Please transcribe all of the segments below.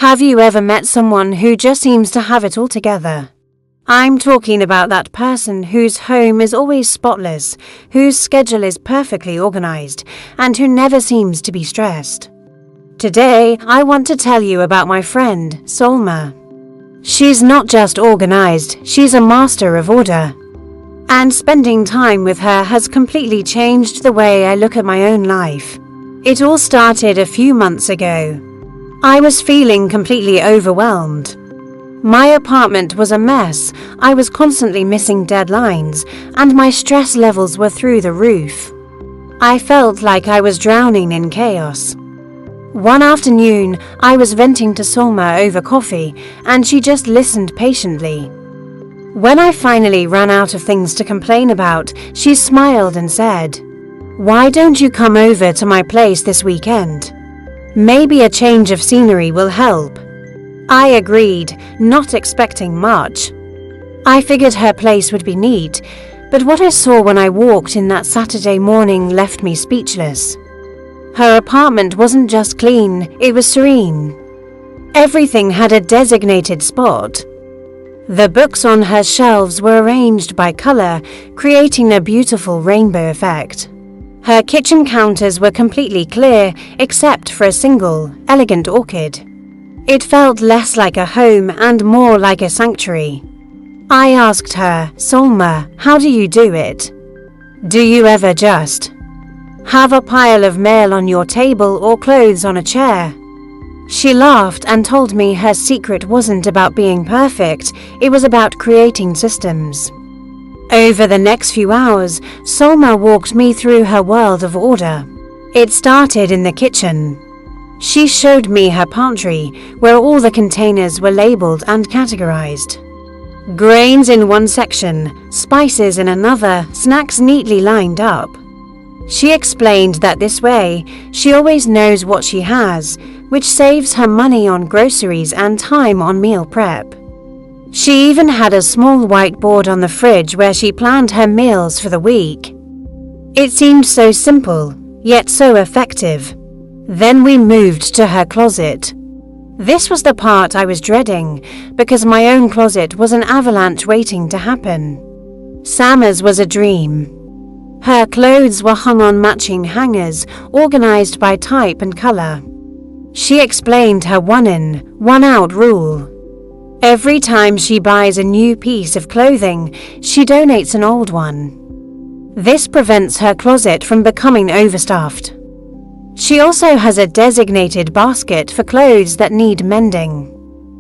Have you ever met someone who just seems to have it all together? I'm talking about that person whose home is always spotless, whose schedule is perfectly organized, and who never seems to be stressed. Today, I want to tell you about my friend, Salma. She's not just organized, she's a master of order. And spending time with her has completely changed the way I look at my own life. It all started a few months ago. I was feeling completely overwhelmed. My apartment was a mess, I was constantly missing deadlines, and my stress levels were through the roof. I felt like I was drowning in chaos. One afternoon, I was venting to Salma over coffee, and she just listened patiently. When I finally ran out of things to complain about, she smiled and said, "Why don't you come over to my place this weekend? Maybe a change of scenery will help." I agreed, not expecting much. I figured her place would be neat, but what I saw when I walked in that Saturday morning left me speechless. Her apartment wasn't just clean, it was serene. Everything had a designated spot. The books on her shelves were arranged by color, creating a beautiful rainbow effect. Her kitchen counters were completely clear, except for a single, elegant orchid. It felt less like a home and more like a sanctuary. I asked her, "Salma, how do you do it? Do you ever just have a pile of mail on your table or clothes on a chair?" She laughed and told me her secret wasn't about being perfect, it was about creating systems. Over the next few hours, Salma walked me through her world of order. It started in the kitchen. She showed me her pantry, where all the containers were labeled and categorized. Grains in one section, spices in another, snacks neatly lined up. She explained that this way, she always knows what she has, which saves her money on groceries and time on meal prep. She even had a small whiteboard on the fridge where she planned her meals for the week. It seemed so simple, yet so effective. Then we moved to her closet. This was the part I was dreading, because my own closet was an avalanche waiting to happen. Salma's was a dream. Her clothes were hung on matching hangers, organized by type and color. She explained her one-in, one-out rule. Every time she buys a new piece of clothing, she donates an old one. This prevents her closet from becoming overstuffed. She also has a designated basket for clothes that need mending.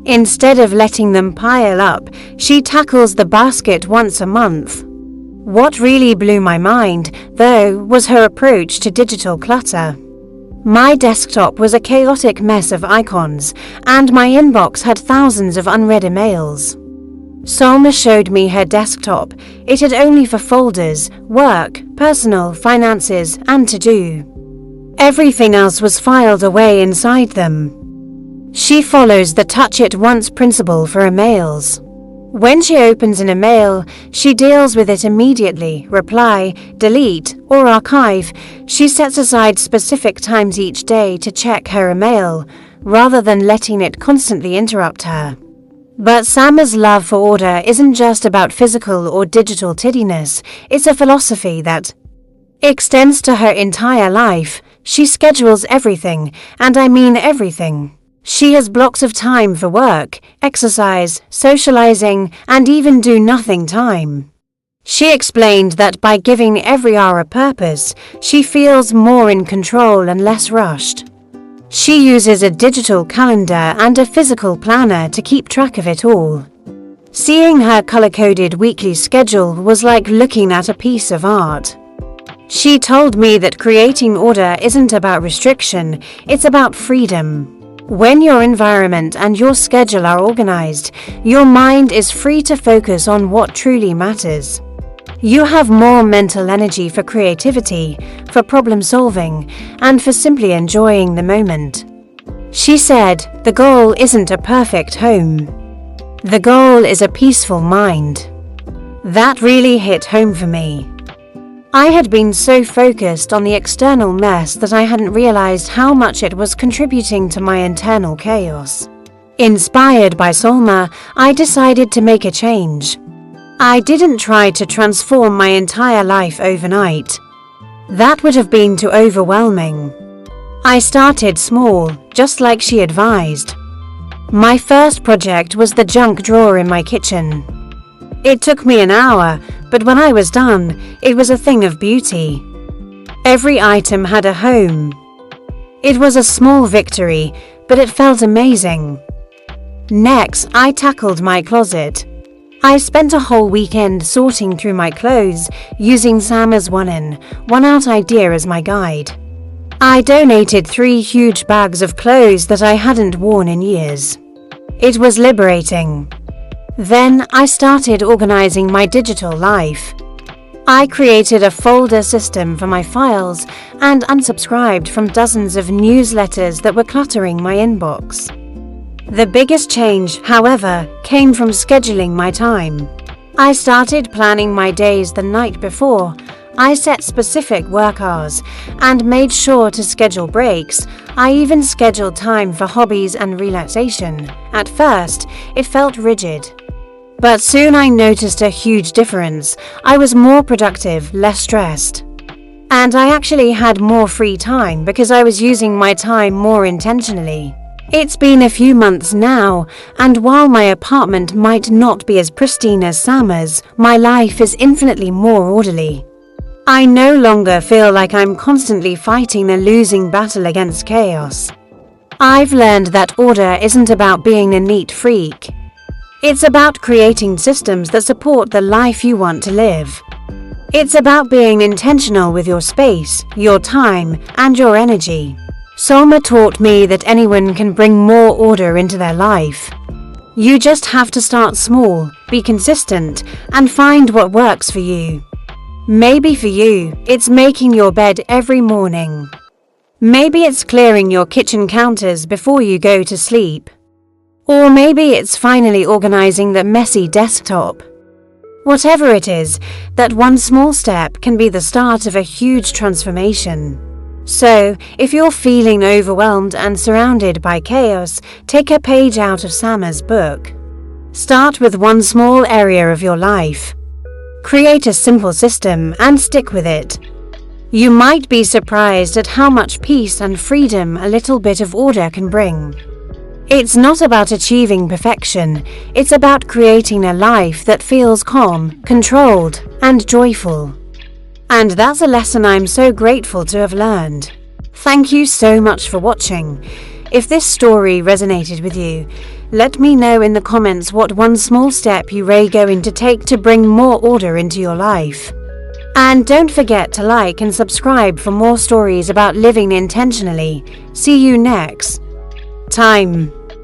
Instead of letting them pile up, she tackles the basket once a month. What really blew my mind, though, was her approach to digital clutter. My desktop was a chaotic mess of icons, and my inbox had thousands of unread emails. Salma showed me her desktop. It had only for folders, work, personal, finances, and to-do. Everything else was filed away inside them. She follows the touch-it-once principle for emails. When she opens an email, she deals with it immediately, reply, delete, or archive. She sets aside specific times each day to check her email, rather than letting it constantly interrupt her. But Salma's love for order isn't just about physical or digital tidiness, it's a philosophy that extends to her entire life. She schedules everything, and I mean everything. She has blocks of time for work, exercise, socializing, and even do-nothing time. She explained that by giving every hour a purpose, she feels more in control and less rushed. She uses a digital calendar and a physical planner to keep track of it all. Seeing her color-coded weekly schedule was like looking at a piece of art. She told me that creating order isn't about restriction, it's about freedom. When your environment and your schedule are organized, your mind is free to focus on what truly matters. You have more mental energy for creativity, for problem solving, and for simply enjoying the moment. She said, "The goal isn't a perfect home. The goal is a peaceful mind." That really hit home for me. I had been so focused on the external mess that I hadn't realized how much it was contributing to my internal chaos. Inspired by Salma, I decided to make a change. I didn't try to transform my entire life overnight. That would have been too overwhelming. I started small, just like she advised. My first project was the junk drawer in my kitchen. It took me an hour, but when I was done, it was a thing of beauty. Every item had a home. It was a small victory, but it felt amazing. Next, I tackled my closet. I spent a whole weekend sorting through my clothes, using Salma's one-in, one-out idea as my guide. I donated 3 huge bags of clothes that I hadn't worn in years. It was liberating. Then I started organizing my digital life. I created a folder system for my files and unsubscribed from dozens of newsletters that were cluttering my inbox. The biggest change, however, came from scheduling my time. I started planning my days the night before. I set specific work hours and made sure to schedule breaks. I even scheduled time for hobbies and relaxation. At first, it felt rigid. But soon I noticed a huge difference. I was more productive, less stressed. And I actually had more free time because I was using my time more intentionally. It's been a few months now, and while my apartment might not be as pristine as Salma's, my life is infinitely more orderly. I no longer feel like I'm constantly fighting a losing battle against chaos. I've learned that order isn't about being a neat freak. It's about creating systems that support the life you want to live. It's about being intentional with your space, your time, and your energy. Salma taught me that anyone can bring more order into their life. You just have to start small, be consistent, and find what works for you. Maybe for you, it's making your bed every morning. Maybe it's clearing your kitchen counters before you go to sleep. Or maybe it's finally organizing the messy desktop. Whatever it is, that one small step can be the start of a huge transformation. So, if you're feeling overwhelmed and surrounded by chaos, take a page out of Salma's book. Start with one small area of your life. Create a simple system and stick with it. You might be surprised at how much peace and freedom a little bit of order can bring. It's not about achieving perfection, it's about creating a life that feels calm, controlled, and joyful. And that's a lesson I'm so grateful to have learned. Thank you so much for watching. If this story resonated with you, let me know in the comments what one small step you are going to take to bring more order into your life. And don't forget to like and subscribe for more stories about living intentionally. See you next time.